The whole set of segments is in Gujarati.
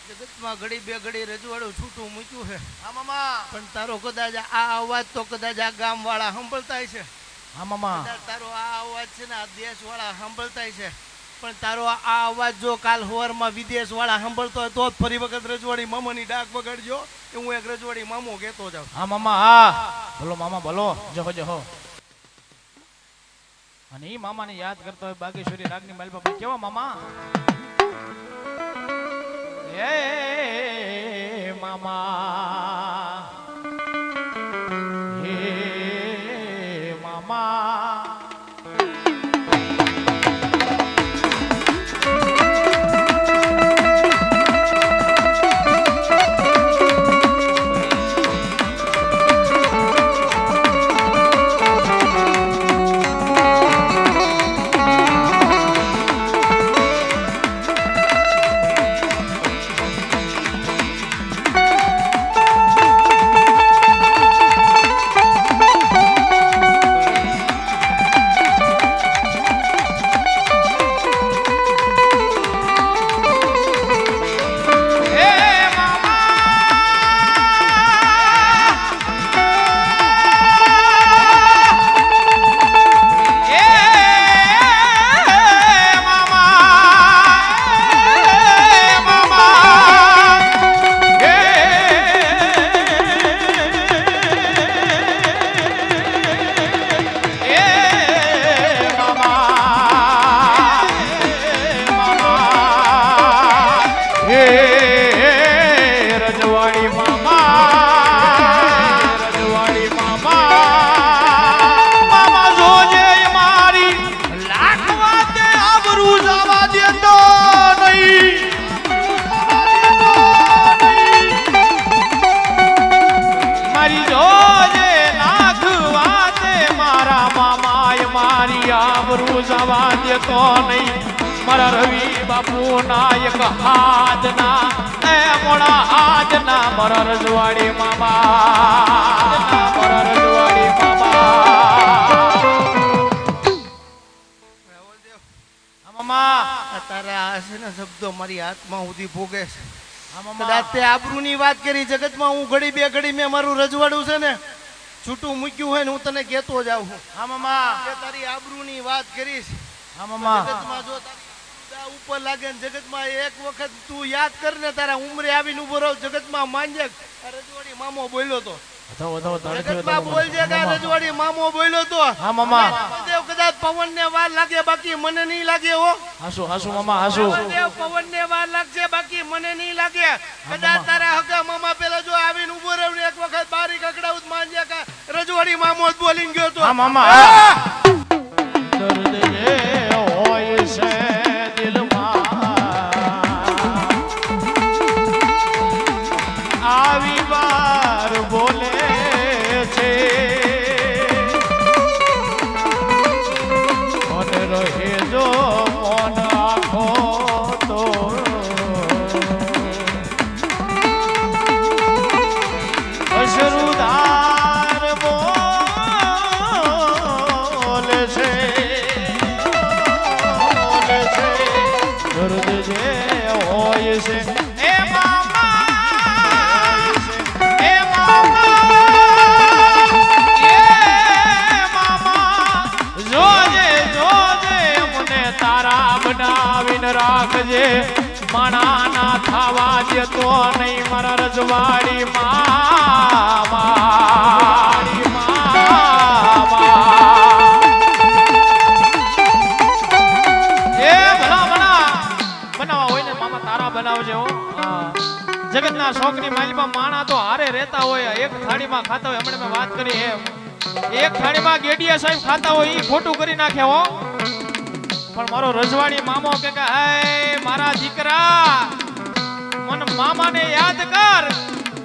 જગતમાં ઘડી બે ઘડી રજવાડું છૂટું મૂક્યું છે. હા મામા. પણ તારો કદાચ આ અવાજ તો કદાચ આ ગામ વાળા સાંભળતા છે. હા મામા. કદાચ તારો આ અવાજ છે ને આ દેશ વાળા સાંભળતા છે. પણ તારો આ અવાજ જો કાલ સવારમાં વિદેશ વાળા સાંભળતો હોય તો જ ફરી વખત રજવાડી મામાની ડાક વગાડજો. એ હું એક રજવાડી મામો કહેતો જાઉં. હા મામા. હા બોલો મામા બોલો. જહો જહો. અને ઈ મામાને યાદ કરતો હોય બાગેશ્વરી રાગની માલપા ભાઈ કેવા મામા. હે મામા. હે મામા. તો નહીં મારા રવિ બાપુ નાયક હાજના એ મોડા હાજના મારા રજવાડી મામા મારા રજવાડી મામા. તારા આ છે ને શબ્દો મારી આત્મા સુધી ભોગે છે. કદાચ તે આબરૂની વાત કરી જગતમાં હું ઘડી બે ઘડી મેં મારું રજવાડું છે ને છૂટું મૂક્યું હોય ને હું તને કહેતો જ આવું. હા મામા. કે તારી આબરૂની વાત કરીશ. હા મામા. જગતમાં જો તારી ઉપર લાગે ને જગતમાં એક વખત તું યાદ કર ને તારા ઉંમરે આવીને ઉભો રહો જગતમાં માંજે રજવાડી મામો બોલ્યો તો. જગતમાં બોલજે કે રજવાડી મામો બોલ્યો તો. હા મામા. દેવ કદાચ પવન ને વાર લાગે બાકી મને નહીં લાગે હો. હાસુ હાસુ મામા હાસુ. દેવ પવન ને વાર લાગશે બાકી મને નહીં લાગે. કદાચ તારા હગા મામા પેલા જો આવીને ઉભો રહ્યો ને એક વખત બારી કકડાઉત માંજે કે રજવાડી મામો જ બોલીને ગયો તો. હા મામા. દર્દ જે હોય છે દિલમાં આવી વાર બોલે છે અને રહે જો મન આખો તો અશરુદાર બોલે છે દર્દ જે હોય છે એ મામા એ મામા જોજે જોજે મને તારા બનાવીને રાખજે માણા ના થવા દેતો નહીં મારા રજવાડી મામા. જગતના શોખની માલિપા માણા તો હારે રહેતા હોય એક થાળીમાં ખાતા હોય. હમણાં મેં વાત કરી એમ એક થાળીમાં ગેડિયા સાહેબ ખાતા હોય એ ખોટું કરી નાખે હો. પણ મારો રજવાડી મામો કે હે મારા દીકરા મને મામાને યાદ કર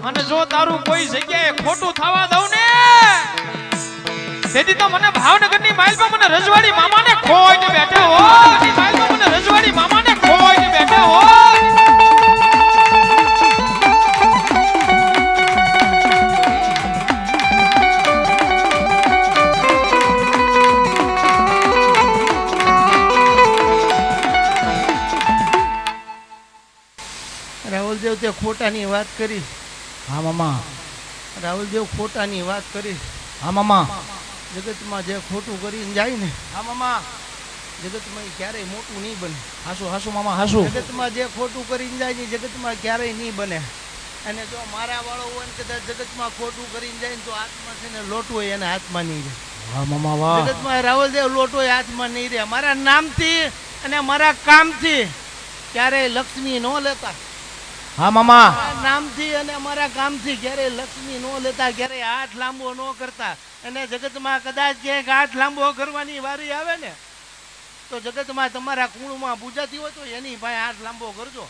અને જો તારું કોઈ જગ્યાએ ખોટું થવા દઉં ને તેથી તો મને ભાવનગરની માલિપા મને રજવાડી મામાને ખોઈને બેઠા હો. માલિપા મને રજવાડી મામાને ખોઈને બેઠા હો. રાહુલદેવ તે ખોટાની વાત કરી. હા મામા. રાહુલદેવ ખોટાની વાત કરી. હા મામા. જગતમાં જે ખોટું કરીને જાય ને હા મામા. જગતમાં ઈ ક્યારેય મોટું નહીં બને. હાસુ હાસુ મામા હાસુ. જગતમાં જે ખોટું કરીને જાય ને જગતમાં ક્યારેય નહીં બને. અને જો મારા વાળો હોય ને કદાચ જગતમાં ખોટું કરીને જાય ને તો હાથમાં છે ને લોટો હોય એના હાથમાં નહીં રહે. વાહ મામા વાહ. જગતમાં રાહુલદેવ લોટો હોય હાથમાં નહીં રહે. મારા નામથી અને મારા કામથી ક્યારેય લક્ષ્મી ન લેતા. હા મામા. મારા નામથી અને મારા કામથી ક્યારેય લક્ષ્મી ન લેતા, ક્યારેય હાથ લાંબો ન કરતા. અને જગતમાં કદાચ ક્યાંક હાથ લાંબો કરવાની વારી આવે ને તો જગતમાં તમારા કુળમાં પૂજાતી હોય તો એની પાસે હાથ લાંબો કરજો.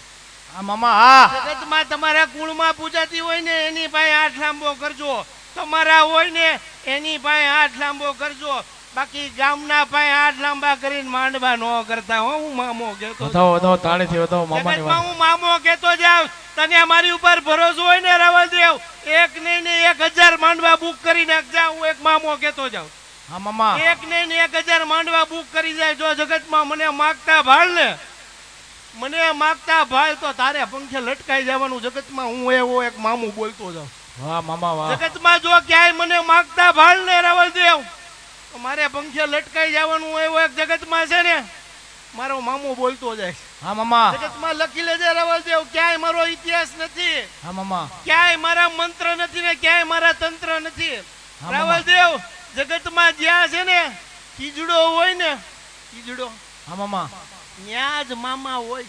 હા મામા હા. જગતમાં તમારા કુળમાં પૂજાતી હોય ને એની પાસે હાથ લાંબો કરજો. તમારા હોય ને એની પાસે હાથ લાંબો કરજો. બાકી ગામના પાસે હાથ લાંબા કરીને માંડવા ન કરતા. હું મામો કહેતો વધાવો વધાવો તાળીથી વધાવો મામાની જગતમાં વાત. હું મામો કહેતો જાઉં. તને મારી ઉપર ભરોસો હોય ને રાવલદેવ, એક નહીં ને 1000 માંડવા બુક કરી નાખજા. હું એક મામો કહેતો જાઉં. હા મામા. એક નહીં ને 1000 માંડવા બુક કરી જાય. જો જગતમાં મને માગતા ભાળ ને, મને માગતા ભાળ તો તારે પંખે લટકાઈ જવાનું. જગતમાં હું એવો એક મામું બોલતો જાઉં. વાહ મામા વાહ. જગતમાં જો ક્યાંય મને માગતા ભાળ ને રાવલદેવ તો મારે પંખે લટકાઈ જવાનું. એવો એક જગતમાં છે ને મારો મામો બોલતો જાય. હા મામા. જગતમાં લખી લેજે રાવલદેવ, ક્યાંય મારો ઇતિહાસ નથી, હા મામા. ક્યાંય મારા મંત્ર નથી ને ક્યાંય મારા તંત્ર નથી. હા, રાવલદેવ જગતમાં જ્યાં છે ને ખીજડો હોય ને, ખીજડો હા મામા. ન્યા જ મામા હોય.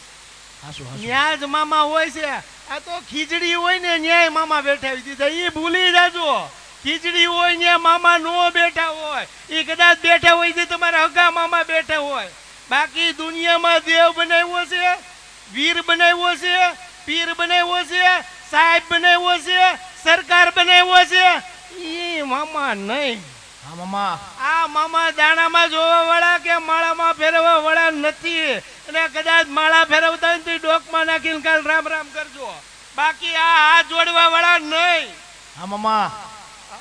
હાસુ હાસુ. ન્યા જ મામા હોય છે. આ તો ખીચડી હોય ને ન્યાય મામા બેઠાવી દીધા. એ ભૂલી જાજો. ખીચડી હોય ને મામા નો બેઠા હોય. એ કદાચ બેઠા હોય છે તમારા હગા મામા બેઠા હોય. બાકી દુનિયામાં દેવ બનાવ્યો છે, વીર બનાવ્યો છે, પીર બનાવ્યો છે, સાહેબ બનાવ્યો છે, સરકાર બનાવ્યો છે, એ મામા નહીં. હા મામા. આ મામા દાણામાં જોવા વાળા કે માળામાં ફેરવવા વાળા નથી. અને કદાચ માળા ફેરવતા હોય તો ડોકમાં નાખીને કાલ રામ રામ કરજો. બાકી આ હાથ જોડવા વાળા નહીં. હા મામા.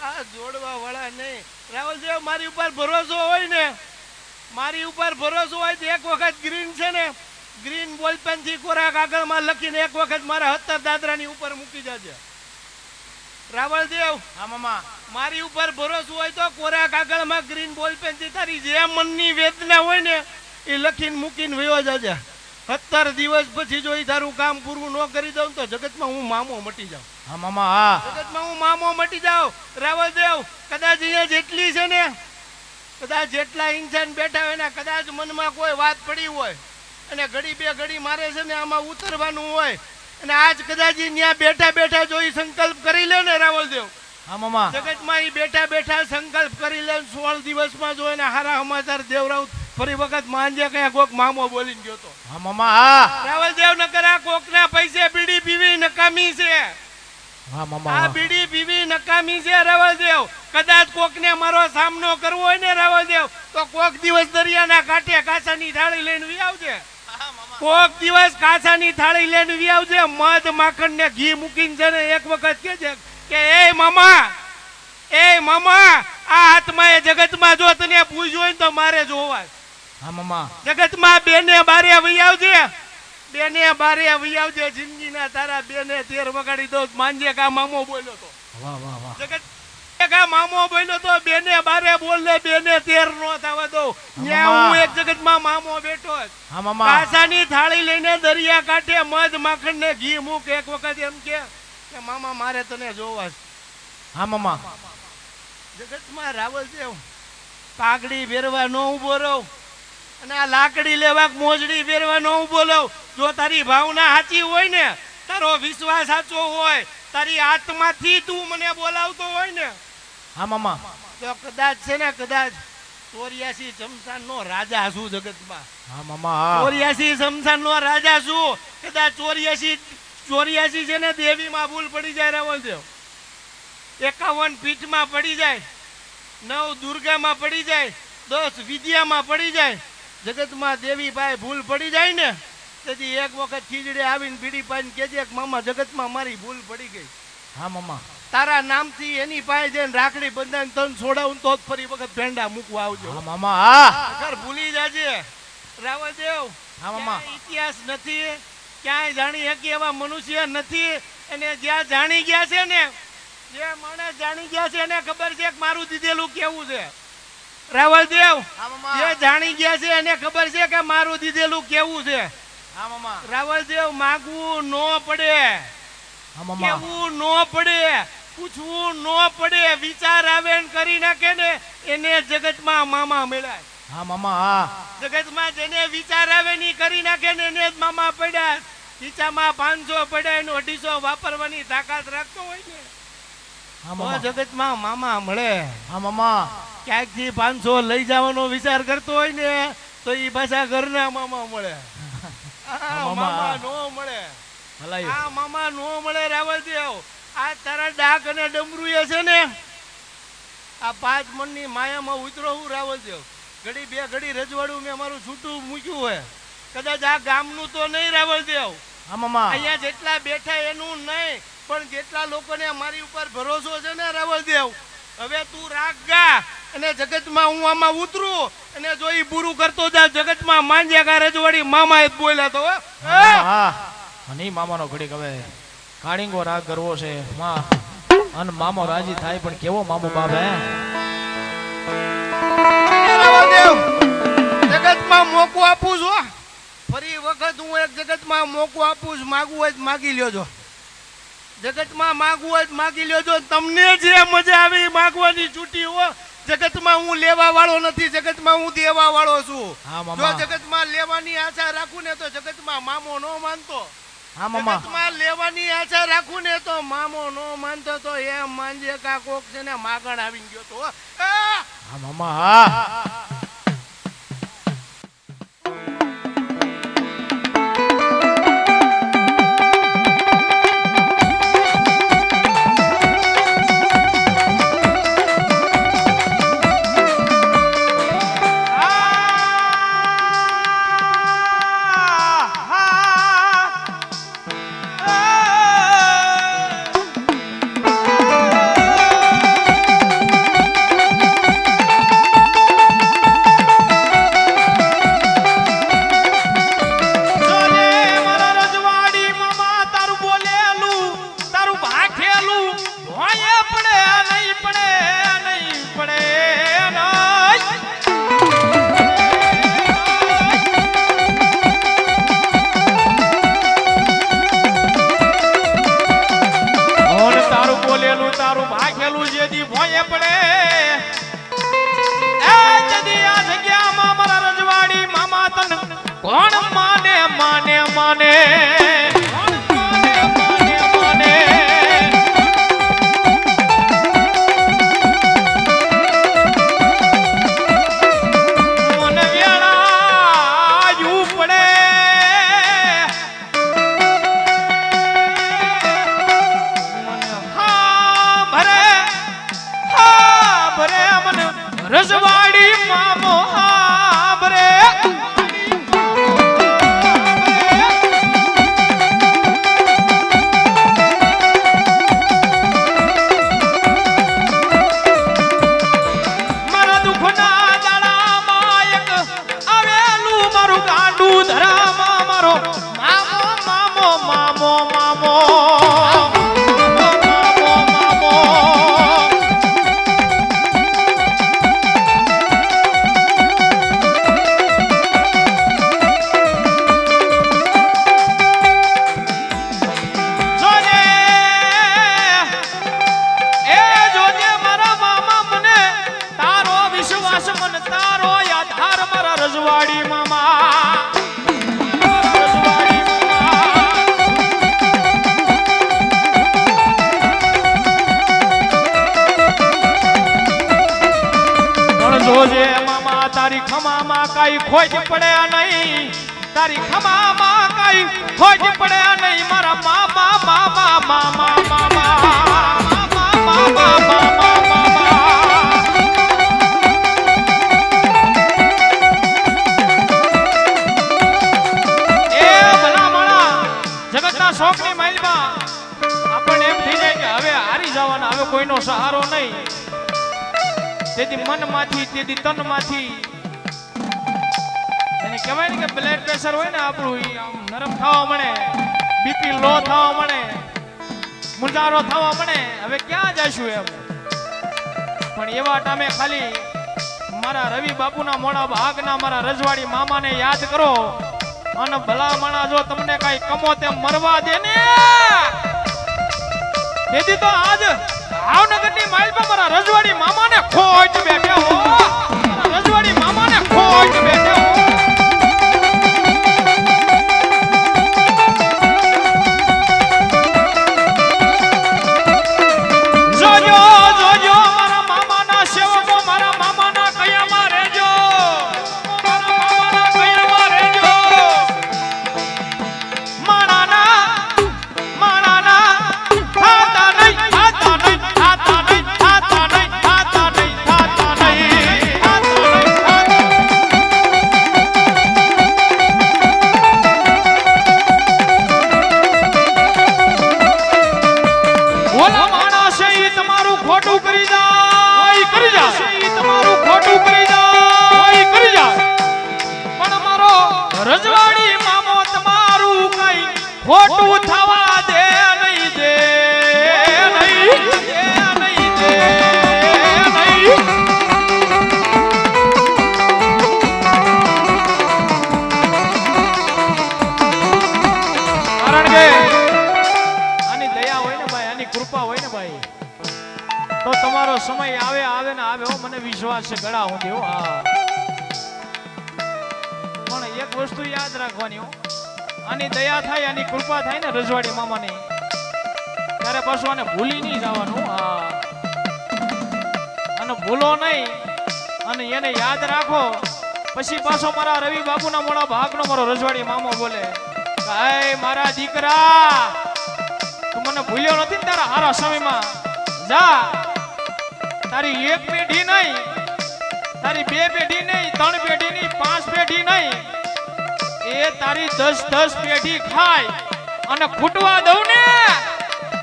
આ જોડવા વાળા નહીં. રાવલદેવ મારી ઉપર ભરોસો હોય ને, મારી ઉપર ભરોસો હોય તો એક વખત ગ્રીન છે ને, ગ્રીન બોલપેન થી કોરા કાગળમાં લખીને એક વખત મારા 17 દાદરાની ઉપર મૂકી જજે. રાવલદેવ હા મામા. મારી ઉપર ભરોસો હોય તો કોરા કાગળમાં ગ્રીન બોલપેન થી તારી જે મનની વેદના હોય ને એ લખીને મૂકીને વયો જજે. 17 દિવસ પછી જો એ તારું કામ પૂરું ન કરી દઉં તો જગતમાં હું મામો મટી જાઉં. હા મામા હા. જગતમાં હું મામો મટી જાઉં. રાવલદેવ કદાચ અહીંયા જેટલી છે ને, કદાચ જેટલા ઇન્સાન બેઠા હોય ને, કદાચ મનમાં કોઈ વાત પડી હોય અને ઘડી બે ઘડી મારે છે ને આમાં ઉતરવાનું હોય અને આજ કદાચ ત્યાં બેઠા બેઠા જો ઈ સંકલ્પ કરી લે ને રાવલદેવ, હા મામા. જગતમાં ઈ બેઠા બેઠા સંકલ્પ કરી લે 16 દિવસમાં જો એને હારા સમાચાર દેવરાવ ફરી વખત માંજે કયા કોક મામો બોલીને ગયો તો. હા મામા હા. રાવલદેવ નકર આ કોકના પૈસે બીડી પીવી નકામી છે. હા મામા. આ બીડી પીવી નકામી છે રાવલદેવ. કદાચ કોકને મારો સામનો કરવો હોય ને રાવલદેવ તો કોક દિવસ દરિયાના કાંઠે કાચાની થાળી લઈને વી આવજે. કોક દિવસ કાચાની થાળી લઈને વી આવજે. મધ માખણ ને ઘી મૂકીને છે ને એક વખત કહેજે કે એ મામા, એ મામા, આ હાથમાં એ જગતમાં જો તને પૂછ્યું હોય ને તો મારે જોવા. હા મામા. જગતમાં બેને બારે વહી આવજે, બેને બારે વહી આવજે. જિંદગીના તારા બેને 13 વગાડી દો. માંજે કા મામો બોલ્યો તો. વાહ વાહ વાહ. જગત કા મામો બોલ્યો તો બેને બારે બોલ લે, બેને 13 નો થવા દો. ન્યા હું એક જગતમાં મામો બેઠો. હા મામા. કાસાની થાળી લઈને દરિયા કાંઠે મધ માખણ ને ઘી મૂક. એક વખત એમ કે મામા મારે તને જોવા છે. હા મામા. જગતમાં રાવલદેવ પાઘડી પહેરવા ન ઉભો રહો અને આ લાકડી લેવા મોજડી પહેરવા ન ઉભો રહો. જો તારી ભાવના સાચી હોય ને, તારો વિશ્વાસ સાચો હોય, તારી આત્માથી તું મને બોલાવતો હોય ને, હા મામા. તો કદાચ છે ને, કદાચ 84 શમશાન નો રાજા છું જગતમાં. હા મામા હા. 84 શમશાન નો રાજા છું. કદાચ 84 છે ને દેવીમાં ભૂલ પડી જાય રાવલદેવ, 51 પીઠમાં પડી જાય, 9 દુર્ગામાં પડી જાય, 10 વિદ્યામાં પડી જાય, જગતમાં દેવી પાસે ભૂલ પડી જાય ને તેથી એક વખત ખીજડે આવીને બીડી પાઈને કહેજે કે મામા જગતમાં મારી ભૂલ પડી ગઈ. હા મામા. તારા નામથી એની પાસે જઈને રાખડી બંધાઈને તન છોડાવું તો જ ફરી વખત ભેંડા મૂકવા આવજો. હા મામા હા. અગર ભૂલી જાજે રાવલદેવ. હા મામા. ક્યાંય ઇતિહાસ નથી, ક્યાંય જાણી શકી એવા મનુષ્ય નથી. અને જ્યાં જાણી ગયા છે ને, જે માણસ જાણી ગયા છે એને ખબર છે કે મારું દીધેલું કેવું છે. રાવલદેવ, જે જાણી ગયા છે એને ખબર છે કે મારું દીધેલું કેવું છે. રાવલદેવ, માગવું ન પડે, કેવું ન પડે, પૂછવું ન પડે. વિચાર આવે ને કરી નાખે ને એને જગતમાં મામા મળ્યા. હા મામા, હા. જગતમાં જેને વિચાર આવે ની કરી નાખે ને એને જ મામા પડ્યા. ખીચામાં 500 પડ્યા એનું 250 વાપરવાની તાકાત રાખતો હોય ને, તો જગતમાં મામા મળે. હા મામા. ક્યાંક થી 500 લઈ જવાનો વિચાર કરતો હોય ને તો ઈ પાછા ઘરના મામા મળે. મામા નો મળે, આ મામા નો મળે. રાવલદેવ, આ તારા ડાક અને ડમરુએ છે ને આ 5 મણની માયામાં ઉતરો હું. રાવલદેવ, ઘડી બે ઘડી રજવાડું મેં મારું છૂટું મૂક્યું હોય. કદાચ આ ગામનું તો નહીં રાવલદેવ, અહીંયા જેટલા બેઠા એનું નહીં, પણ જેટલા લોકોને મારી ઉપર ભરોસો છે ને રાવલદેવ, હવે તું રાગ ગા અને જગતમાં હું આમાં ઉતરું અને જો ઈ પૂરું કરતો જા જગતમાં માંજ્યા કા રજવાડી મામા જ બોલ્યા તો. નહીં મામાનો ઘડીક હવે કાળીંગો રાગ કરવો છે માં, અને મામો રાજી થાય પણ કેવો મામો બાપ હે. રાવલદેવ, જગતમાં મોકો આપું છું. ફરી વખત હું એક જગતમાં મોકો આપું છું. માગવું હોય માગી લ્યો છો, જગતમાં માગવું હોય માગી લ્યો છો. તમને જે મજા આવી માગવાની છૂટી હો. જગતમાં હું લેવા વાળો નથી, જગતમાં હું દેવા વાળો છું. જો જગતમાં લેવાની આશા રાખું ને તો જગતમાં મામો નો માનતો. જગતમાં લેવાની આશા રાખું ને તો મામો નો માનતો. તો એમ માનજે કા કોક છે ને માગણ આવી ગયો તો. હા મામા, હા. રજવાડી મામો હાબરે. મારા દુઃખના દાડામાં એક આવેલું મારું ગાંડું ધરામાં મારો મામો મામો મામો મામો. રજવાડી મામા, રજવાડી મામા. જોજે મામા તારી ખમામાં કાઈ ખોજ પડે નહીં, તારી ખમામાં કાઈ ખોજ પડે નહીં. મારા મામા મામા મામા મામા મામા મામા મામા. શોખની માઇલમાં આપણને એમ થઈ જાય કે હવે હારી જવાના, હવે કોઈનો સહારો નહીં. તેથી મનમાંથી તેથી તનમાંથી એને કહેવાય ને કે બ્લડ પ્રેશર હોય ને આપણું ઈ આમ નરમ થવા મળે, બીપી લો થવા મળે, મુંજારો થવા મળે. હવે ક્યાં જઈશું એમ? પણ એવા ટાઈમે ખાલી મારા રવિ બાપુના મોડા ભાગના મારા રજવાડી મામાને યાદ કરો અને ભલા માણા જો તમને કઈ કમો તેમ મરવા દે ને તેથી તો આજ ભાવનગરની માઇલ પર મારા રજવાડી મામાને ખોટ બેઠે હો, મારા રજવાડી મામાને ખોટ બેઠે હો. જોજો જોજો મારા મામાના સેવકો, મારા મામાના કયામાં રહેજો, મારા મામાના કયામાં રહેજો. માણાના ખાતા નહીં, ખાતા નહીં, ખાતા નહીં, ખાતા નહીં, ખાતા નહીં, ખાતા નહીં, ખાતા નહીં. ઓલા માણસે ઈ તમારું ખોટું કરી જાય, કરી જાય, ઈ તમારું ખોટું કરી જાય, કરી જાય. પણ મારો રજવાડી મામો તમારું કઈ ખોટું થવા દે નહીં, દે નહીં, દે નહીં, દે નહીં. કારણ કે આની દયા હોય ને ભાઈ, આની કૃપા હોય ને ભાઈ, તો તમારો સમય આવે આવે ને આવે હો, મને વિશ્વાસ છે ગળા હું દેવો. હા, પણ એક વસ્તુ યાદ રાખવાની હો, આની દયા થાય, આની કૃપા થાય ને રજવાડી મામાની, ત્યારે પાછું આને ભૂલી નહીં જવાનું. હા, અને ભૂલો નહીં અને એને યાદ રાખો. પછી પાછો મારા રવિ બાપુના મોડા ભાગનો મારો રજવાડી મામો બોલે, કાય મારા દીકરા તું મને ભૂલ્યો નથી ને તારા હારા સમયમાં, જા તારી એક પેઢી નહીં, તારી બે પેઢી નહીં, ત્રણ પેઢી નહીં, પાંચ પેઢી નહીં, એ તારી 10 પેઢી ખાય અને ખૂટવા દઉં ને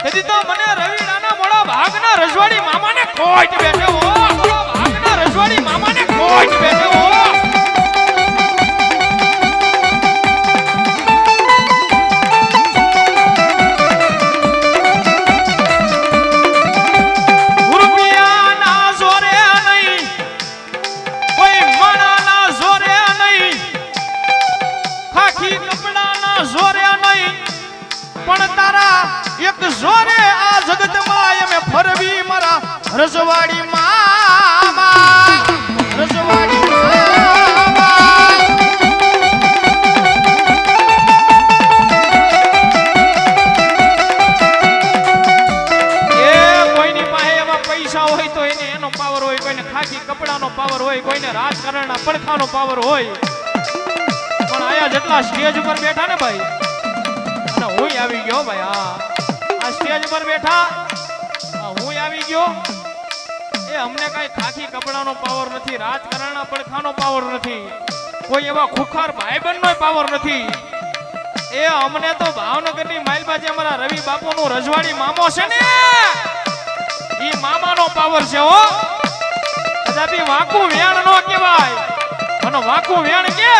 તેથી તો મને રવિડાના મોડા ભાગના રજવાડી મામાને ખોટ બેઠો હો, મોડા ભાગના રજવાડી મામાને ખોટ બેઠો હો. રૂપિયાના જોરે નહીં, કોઈ માણાના જોરે નહીં, ખાખી કપડાના જોરે નહીં, પણ તારા એક જોરે આ જગતમાં એમે ફરવી મારા રજવાડી મામા, રજવાડી મામા. એ કોઈની પાસે એવા પૈસા હોય તો એને એનો પાવર હોય, કોઈને ખાખી કપડાનો પાવર હોય, કોઈને રાજકારણના પડખાનો પાવર હોય. પણ આયા જેટલા સ્ટેજ ઉપર બેઠા ને ભાઈ, અને હું આવી ગયો ભાઈ, આ સ્ટેજ પર બેઠા હું આવી ગયો, એ અમને કઈ ખાખી કપડાનો પાવર નથી, રાજકારણના પડખાનો પાવર નથી, કોઈ એવા ખુખાર ભાઈબંધનો પાવર નથી. એ અમને તો ભાવનગરની માઇલબાજે અમારા રવિ બાપુનું રજવાડી મામો છે ને, ઈ મામાનો પાવર છે હો. કદાપી વાંકું વેણ નો કહેવાય, અને વાંકું વેણ કે